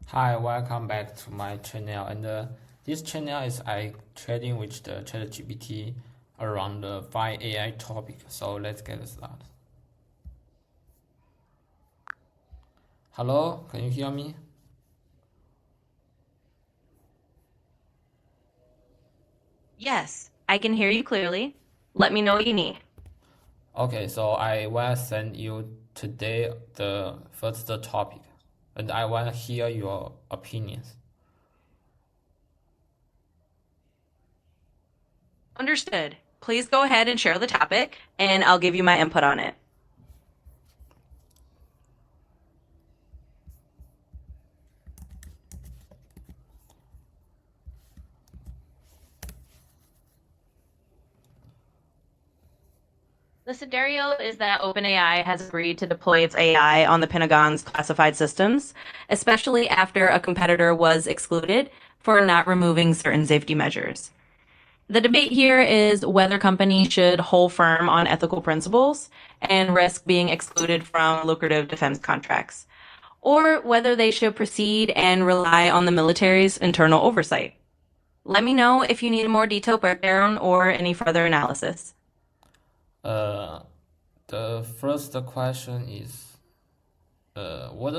Hi, welcome back to my channel. And this channel is I trading with the ChatGPT around the 5 AI topic. So let's get started. Hello, can you hear me? Yes, I can hear you clearly. Let me know what you need. Okay, so I will send you today the first topic, and I want to hear your opinions. Understood. Please go ahead and share the topic, and I'll give you my input on it. The scenario is that OpenAI has agreed to deploy its AI on the Pentagon's classified systems, especially after a competitor was excluded for not removing certain safety measures. The debate here is whether companies should hold firm on ethical principles and risk being excluded from lucrative defense contracts, or whether they should proceed and rely on the military's internal oversight. Let me know if you need a more detailed breakdown or any further analysis. Uh, the first question is, what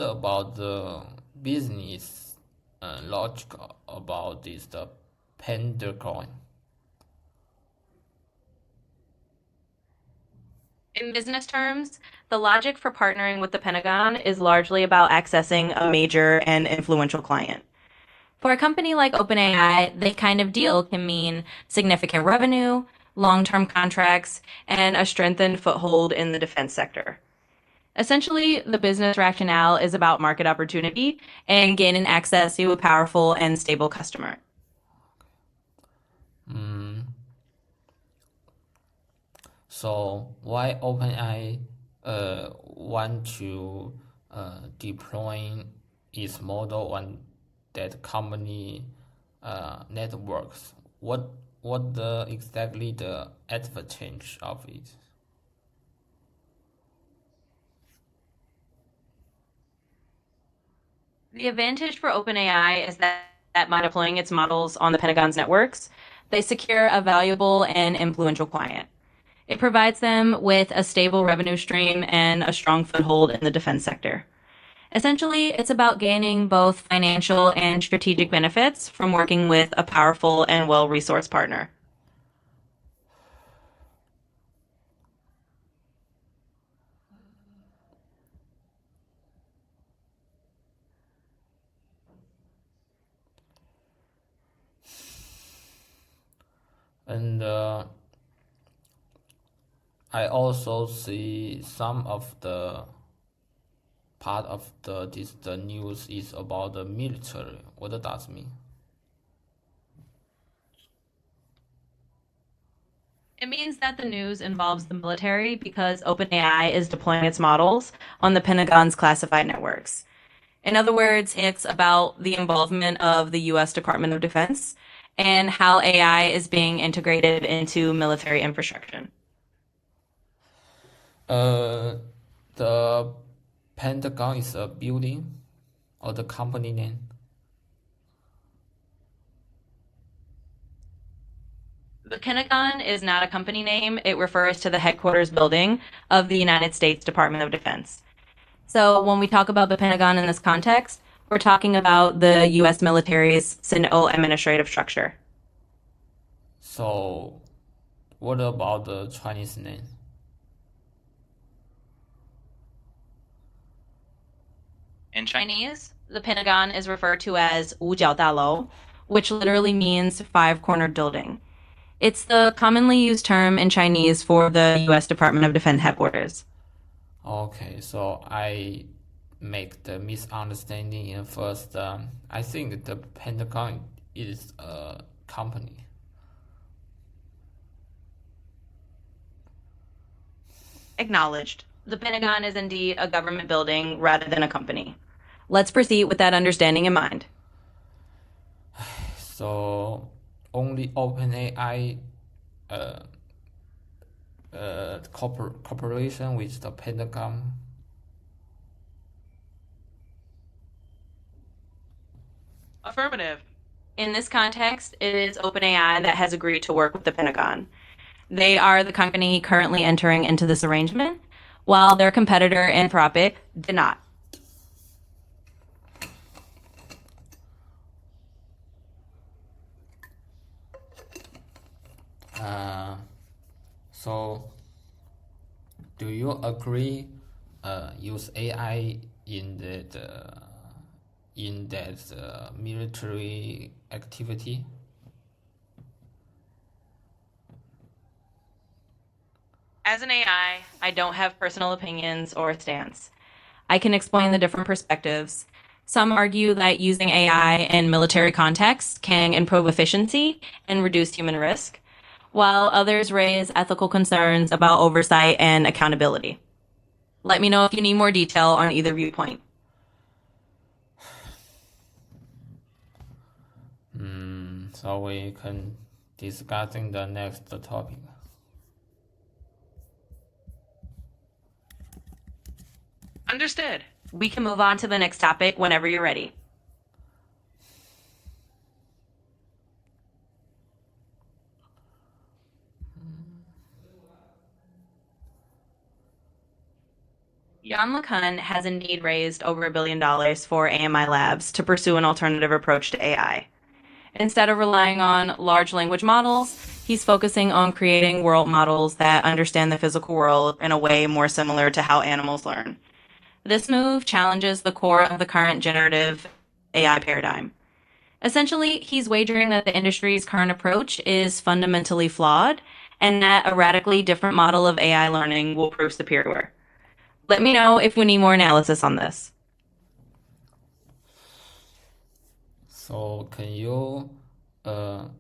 about the business logic about this the Pentagon? In business terms, the logic for partnering with the Pentagon is largely about accessing a major and influential client. For a company like OpenAI, this kind of deal can mean significant revenue, long term contracts, and a strengthened foothold in the defense sector. Essentially, the business rationale is about market opportunity and gaining access to a powerful and stable customer. So why OpenAI want to deploy its model on that company networks? What the exactly the advantage of it? The advantage for OpenAI is that by deploying its models on the Pentagon's networks, they secure a valuable and influential client. It provides them with a stable revenue stream and a strong foothold in the defense sector. Essentially, it's about gaining both financial and strategic benefits from working with a powerful and well resourced partner. And I also see some of the part of the news is about the military. What does that mean? It means that the news involves the military because OpenAI is deploying its models on the Pentagon's classified networks. In other words, it's about the involvement of the US Department of Defense and how AI is being integrated into military infrastructure. Uh, the Pentagon is a building or the company name? The Pentagon is not a company name. It refers to the headquarters building of the United States Department of Defense. So when we talk about the Pentagon in this context, we're talking about the US military's central administrative structure. So what about the Chinese name? In Chinese, the Pentagon is referred to as 五角大楼, which literally means five-cornered building. It's the commonly used term in Chinese for the US Department of Defense headquarters. Okay, so I make the misunderstanding in first. I think the Pentagon is a company. Acknowledged. The Pentagon is indeed a government building rather than a company. Let's proceed with that understanding in mind. So only OpenAI uh, corporation with the Pentagon. Affirmative. In this context, it is OpenAI that has agreed to work with the Pentagon. They are the company currently entering into this arrangement, while their competitor, Anthropic, did not. So, do you agree? Use AI in that military activity? As an AI, I don't have personal opinions or a stance. I can explain the different perspectives. Some argue that using AI in military contexts can improve efficiency and reduce human risk, while others raise ethical concerns about oversight and accountability. Let me know if you need more detail on either viewpoint. So we can discussing the next topic. Understood. We can move on to the next topic whenever you're ready. Yann LeCun has indeed raised over $1 billion for AMI Labs to pursue an alternative approach to AI. Instead of relying on large language models, he's focusing on creating world models that understand the physical world in a way more similar to how animals learn. This move challenges the core of the current generative AI paradigm. Essentially, he's wagering that the industry's current approach is fundamentally flawed and that a radically different model of AI learning will prove superior. Let me know if we need more analysis on this. So can you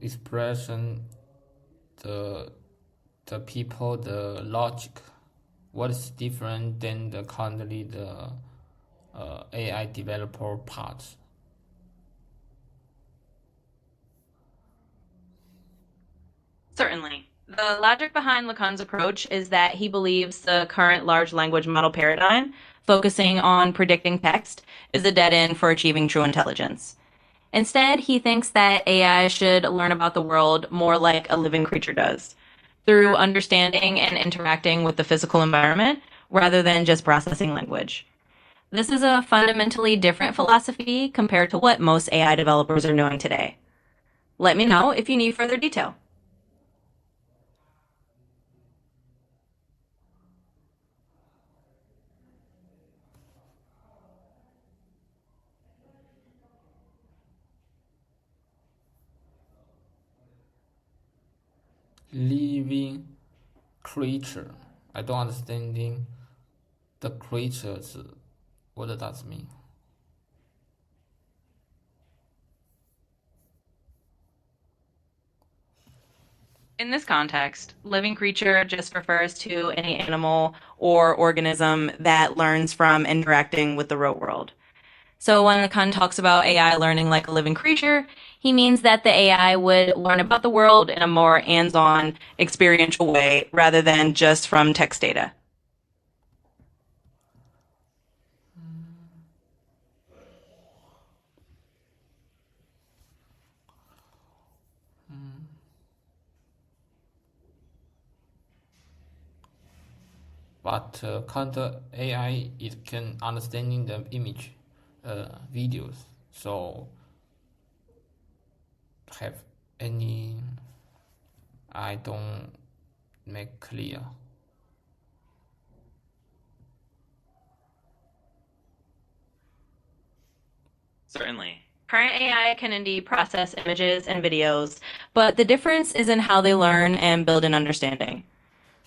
expression the people the logic? What is different than the currently the AI developer part? Certainly. The logic behind LeCun's approach is that he believes the current large language model paradigm, focusing on predicting text, is a dead end for achieving true intelligence. Instead, he thinks that AI should learn about the world more like a living creature does, through understanding and interacting with the physical environment rather than just processing language. This is a fundamentally different philosophy compared to what most AI developers are doing today. Let me know if you need further detail. Living creature. I don't understanding the creatures. What does that mean? In this context, living creature just refers to any animal or organism that learns from interacting with the real world. So when LeCun talks about AI learning like a living creature, he means that the AI would learn about the world in a more hands-on, experiential way rather than just from text data. But can't AI it can understanding the image, videos. So have any I don't make clear. Certainly. Current AI can indeed process images and videos, but the difference is in how they learn and build an understanding.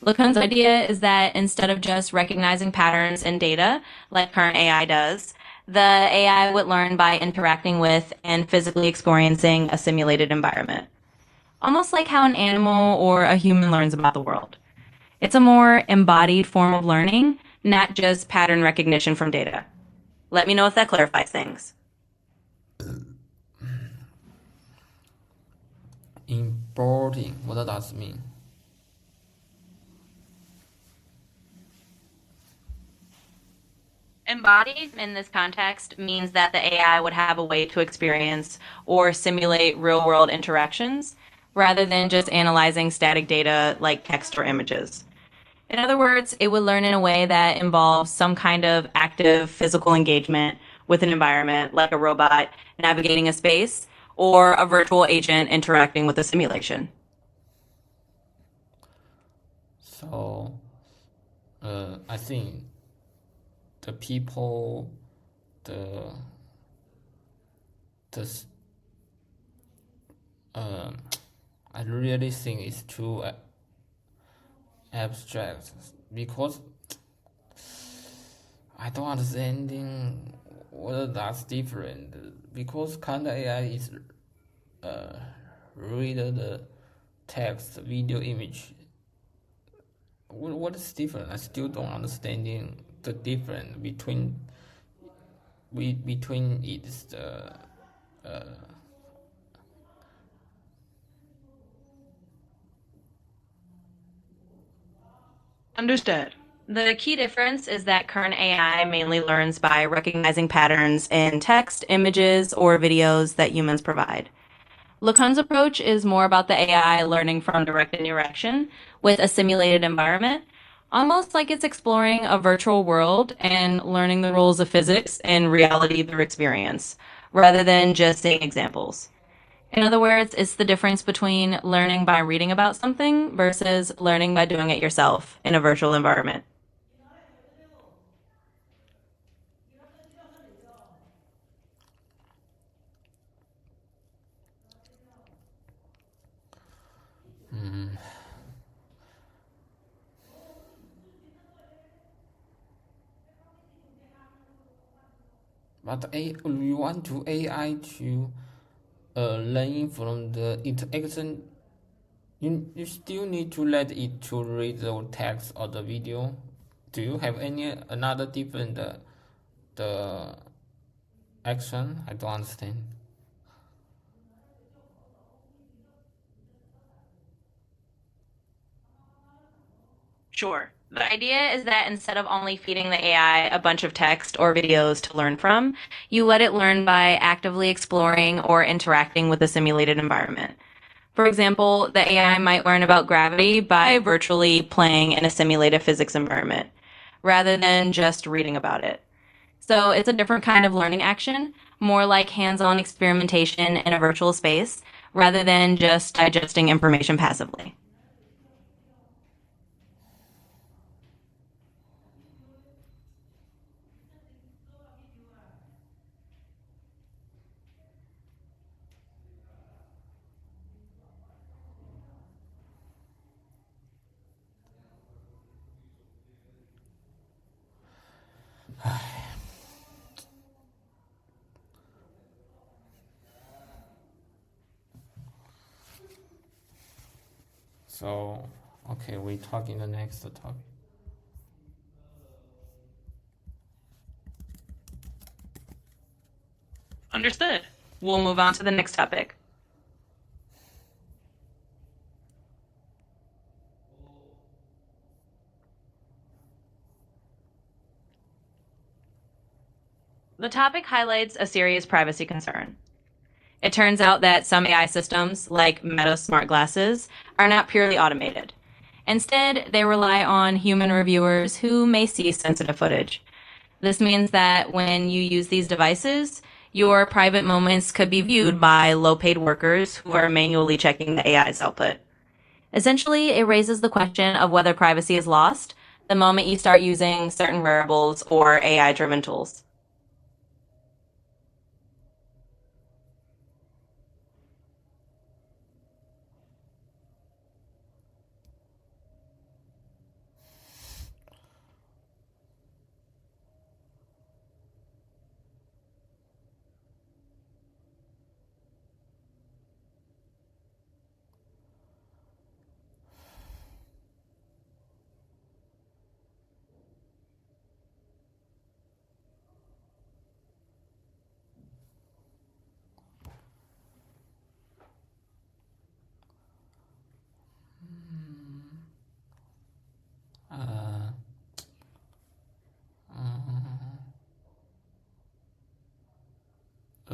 LeCun's idea is that instead of just recognizing patterns in data, like current AI does, the AI would learn by interacting with and physically experiencing a simulated environment. Almost like how an animal or a human learns about the world. It's a more embodied form of learning, not just pattern recognition from data. Let me know if that clarifies things. Importing, what does that mean? Embodied in this context means that the AI would have a way to experience or simulate real world interactions rather than just analyzing static data like text or images. In other words, it would learn in a way that involves some kind of active physical engagement with an environment, like a robot navigating a space or a virtual agent interacting with a simulation. So I think the people, the the I really think it's too abstract because I don't understanding whether that's different because kind of AI is read the text, video, image. What is different? I still don't understanding the difference between it's the Understood. The key difference is that current AI mainly learns by recognizing patterns in text, images, or videos that humans provide. LeCun's approach is more about the AI learning from direct interaction with a simulated environment, almost like it's exploring a virtual world and learning the rules of physics and reality through experience, rather than just seeing examples. In other words, it's the difference between learning by reading about something versus learning by doing it yourself in a virtual environment. but we want to AI to learning from the interaction. You still need to let it to read the text or the video. Do you have any another different the action? I don't understand. Sure. The idea is that instead of only feeding the AI a bunch of text or videos to learn from, you let it learn by actively exploring or interacting with the simulated environment. For example, the AI might learn about gravity by virtually playing in a simulated physics environment, rather than just reading about it. So it's a different kind of learning action, more like hands on experimentation in a virtual space, rather than just digesting information passively. So okay, we talk in the next topic. Understood. We'll move on to the next topic. The topic highlights a serious privacy concern. It turns out that some AI systems, like Meta smart glasses, are not purely automated. Instead, they rely on human reviewers who may see sensitive footage. This means that when you use these devices, your private moments could be viewed by low paid workers who are manually checking the AI's output. Essentially, it raises the question of whether privacy is lost the moment you start using certain wearables or AI driven tools.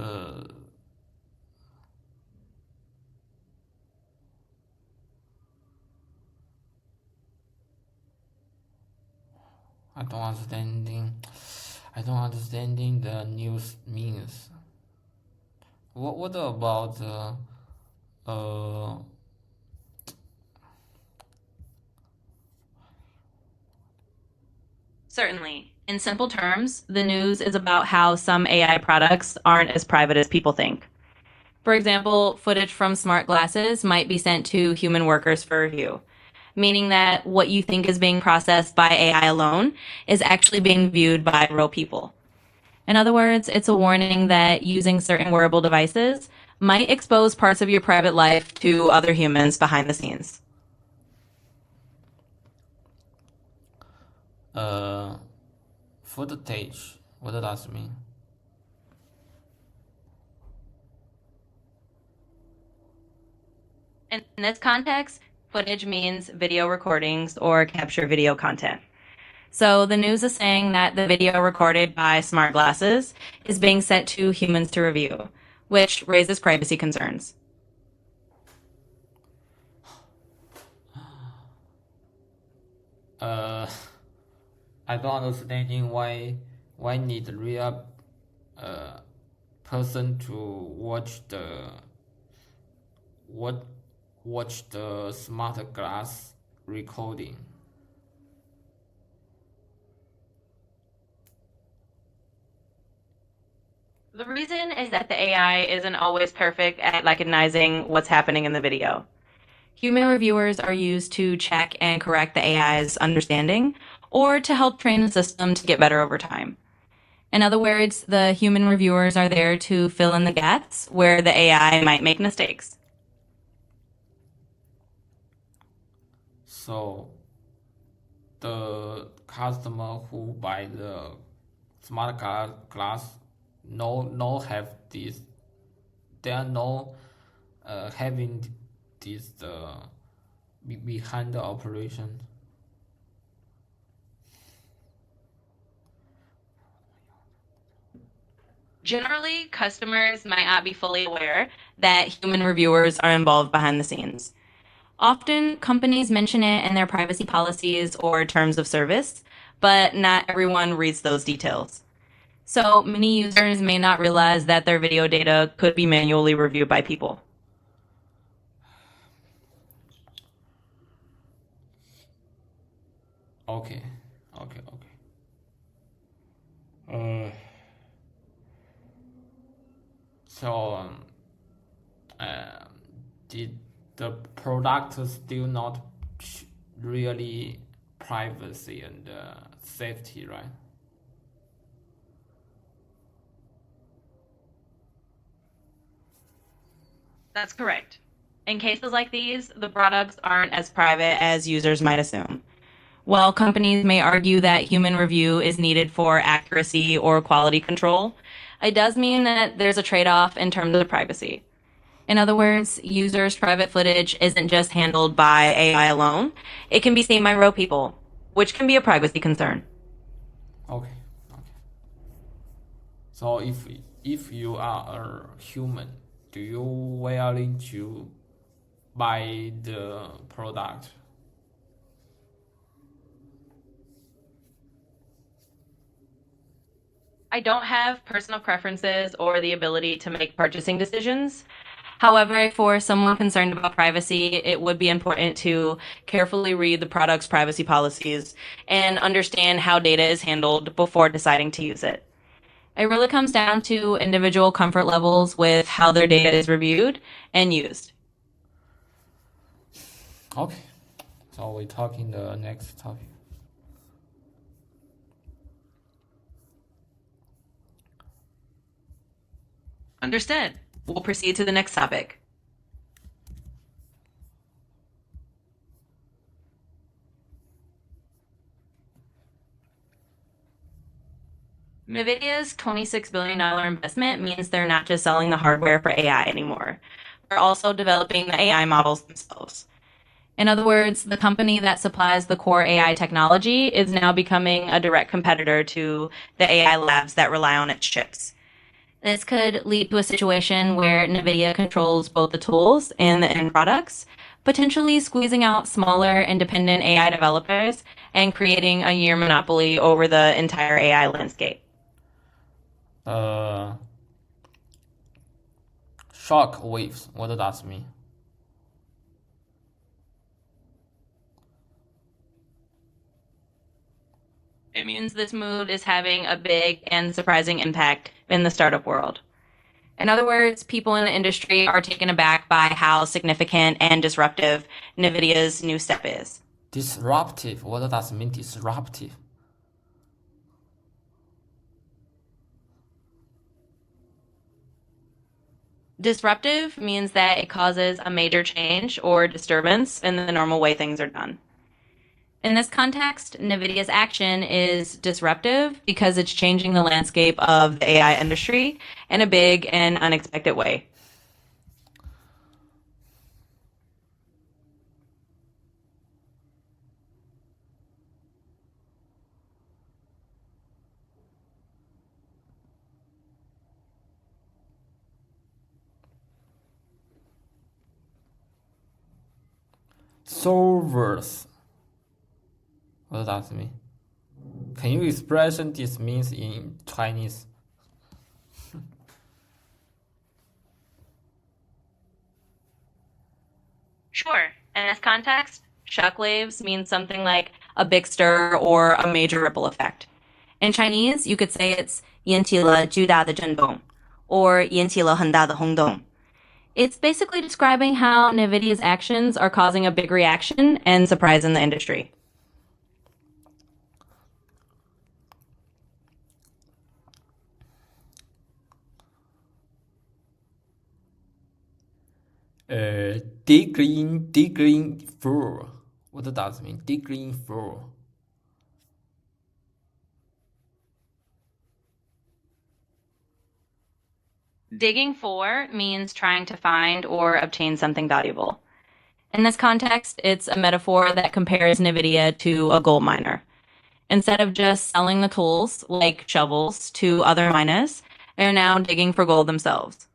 Uh, I don't understanding. I don't understanding the news means. What about uh Certainly. In simple terms, the news is about how some AI products aren't as private as people think. For example, footage from smart glasses might be sent to human workers for review, meaning that what you think is being processed by AI alone is actually being viewed by real people. In other words, it's a warning that using certain wearable devices might expose parts of your private life to other humans behind the scenes. uh footage? What does it mean? In this context, footage means video recordings or capture video content. So the news is saying that the video recorded by smart glasses is being sent to humans to review, which raises privacy concerns. Uh, I don't understanding why need real uh person to what watch the smart glass recording. The reason is that the AI isn't always perfect at recognizing what's happening in the video. Human reviewers are used to check and correct the AI's understanding or to help train the system to get better over time. In other words, the human reviewers are there to fill in the gaps where the AI might make mistakes. So the customer who buy the smart glass no have this, they are no having this behind the operation. Generally, customers might not be fully aware that human reviewers are involved behind the scenes. Often, companies mention it in their privacy policies or terms of service, but not everyone reads those details. So many users may not realize that their video data could be manually reviewed by people. Okay, okay. Uh, so uh, did the product still not really privacy and safety, right? That's correct. In cases like these, the products aren't as private as users might assume. While companies may argue that human review is needed for accuracy or quality control, it does mean that there's a trade-off in terms of privacy. In other words, users' private footage isn't just handled by AI alone. It can be seen by real people, which can be a privacy concern. Okay. So if you are a human, do you willing to buy the product? I don't have personal preferences or the ability to make purchasing decisions. However, for someone concerned about privacy, it would be important to carefully read the product's privacy policies and understand how data is handled before deciding to use it. It really comes down to individual comfort levels with how their data is reviewed and used. Okay. So we talking the next topic. Understood. We'll proceed to the next topic. Nvidia's $26 billion investment means they're not just selling the hardware for AI anymore. They're also developing the AI models themselves. In other words, the company that supplies the core AI technology is now becoming a direct competitor to the AI labs that rely on its chips. This could lead to a situation where Nvidia controls both the tools and the end products, potentially squeezing out smaller independent AI developers and creating a year monopoly over the entire AI landscape. Shock waves. What does that mean? It means this move is having a big and surprising impact in the startup world. In other words, people in the industry are taken aback by how significant and disruptive NVIDIA's new step is. Disruptive. What does that mean? Disruptive. Disruptive means that it causes a major change or disturbance in the normal way things are done. In this context, NVIDIA's action is disruptive because it's changing the landscape of the AI industry in a big and unexpected way. Solvers. What does that mean? Can you expression this means in Chinese? Sure. In this context, shockwaves means something like a big stir or a major ripple effect. In Chinese, you could say it's 引起了巨大的震动 or 引起了很大的轰动. It's basically describing how NVIDIA's actions are causing a big reaction and surprise in the industry. Digging for. What does that mean? Digging for. Digging for means trying to find or obtain something valuable. In this context, it's a metaphor that compares NVIDIA to a gold miner. Instead of just selling the tools, like shovels, to other miners, they're now digging for gold themselves.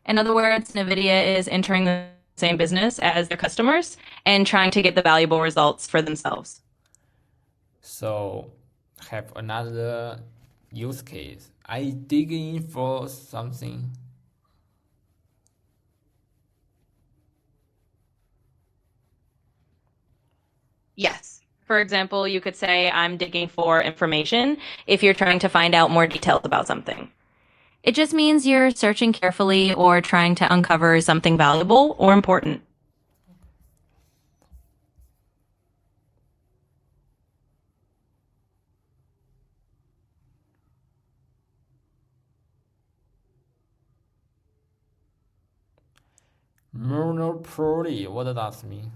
In other words, NVIDIA is entering the same business as their customers and trying to get the valuable results for themselves. So, have another use case. I dig in for something. Yes. For example, you could say, I'm digging for information if you're trying to find out more details about something. It just means you're searching carefully or trying to uncover something valuable or important. Monopoly. What does that mean?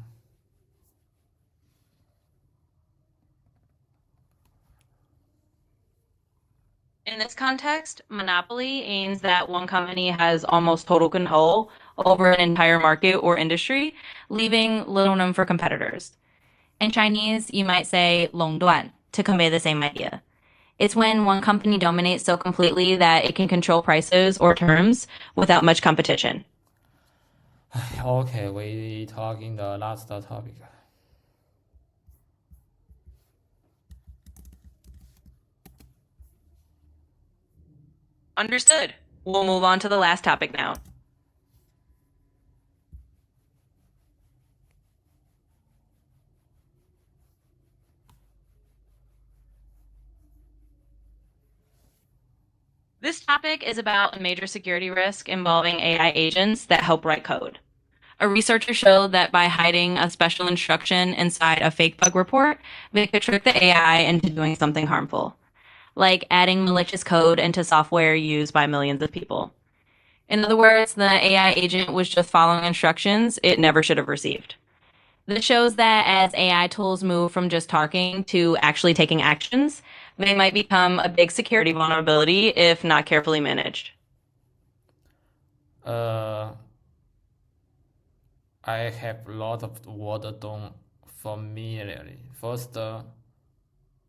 In this context, monopoly means that one company has almost total control over an entire market or industry, leaving little room for competitors. In Chinese, you might say 垄断 to convey the same idea. It's when one company dominates so completely that it can control prices or terms without much competition. Okay, we talking the last topic. Understood. We'll move on to the last topic now. This topic is about a major security risk involving AI agents that help write code. A researcher showed that by hiding a special instruction inside a fake bug report, they could trick the AI into doing something harmful, like adding malicious code into software used by millions of people. In other words, the AI agent was just following instructions it never should have received. This shows that as AI tools move from just talking to actually taking actions, they might become a big security vulnerability if not carefully managed. I have a lot of words don't familiarly. First,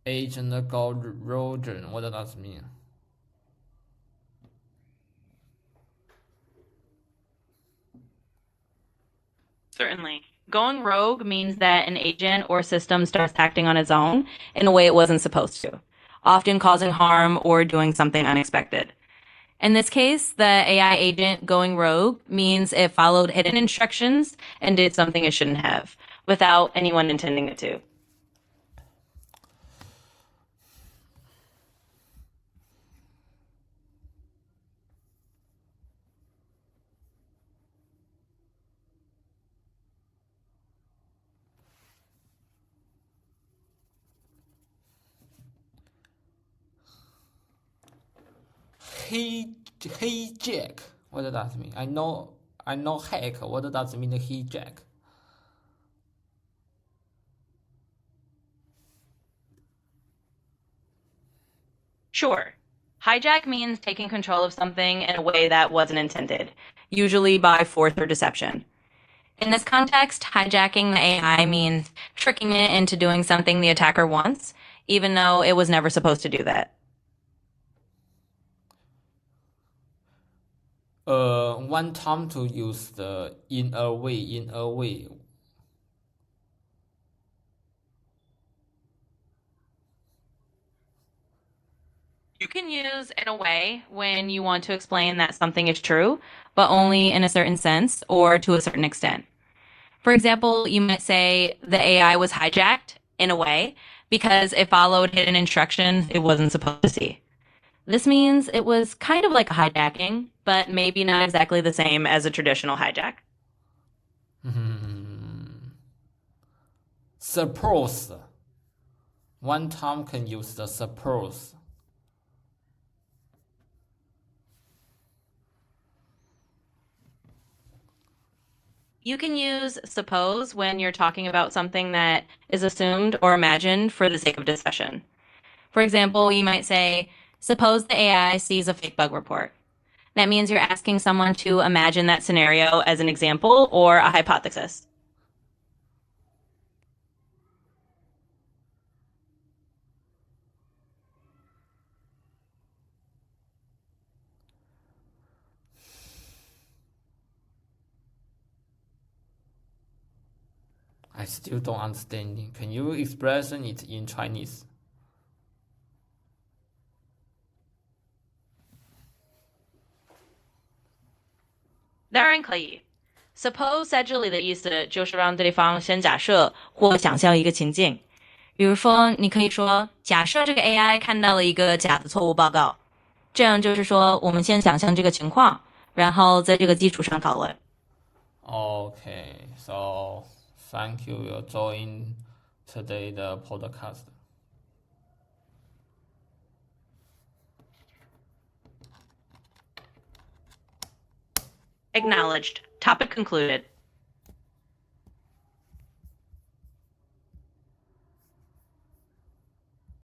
agent corrosion. What does that mean? Certainly. Going rogue means that an agent or system starts acting on its own in a way it wasn't supposed to, often causing harm or doing something unexpected. In this case, the AI agent going rogue means it followed hidden instructions and did something it shouldn't have, without anyone intending it to. Hijack. What does that mean? I know hack. What does it mean? Hijack. Sure. Hijack means taking control of something in a way that wasn't intended, usually by force or deception. In this context, hijacking the AI means tricking it into doing something the attacker wants, even though it was never supposed to do that. One time to use the in a way. You can use in a way when you want to explain that something is true, but only in a certain sense or to a certain extent. For example, you might say the AI was hijacked in a way because it followed hidden instructions it wasn't supposed to see. This means it was kind of like a hijacking, but maybe not exactly the same as a traditional hijack. Suppose. One time can use the suppose. You can use suppose when you're talking about something that is assumed or imagined for the sake of discussion. For example, you might say, suppose the AI sees a fake bug report. That means you're asking someone to imagine that scenario as an example or a hypothesis. I still don't understand it. Can you express it in Chinese? 当然可以。Suppose 在这里的意思就是让对方先假设或想象一个情境。比如说，你可以说，假设这个 AI 看到了一个假的错误报告，这样就是说，我们先想象这个情况，然后在这个基础上讨论。Okay, so thank you for joining today the podcast. Acknowledged. Topic concluded.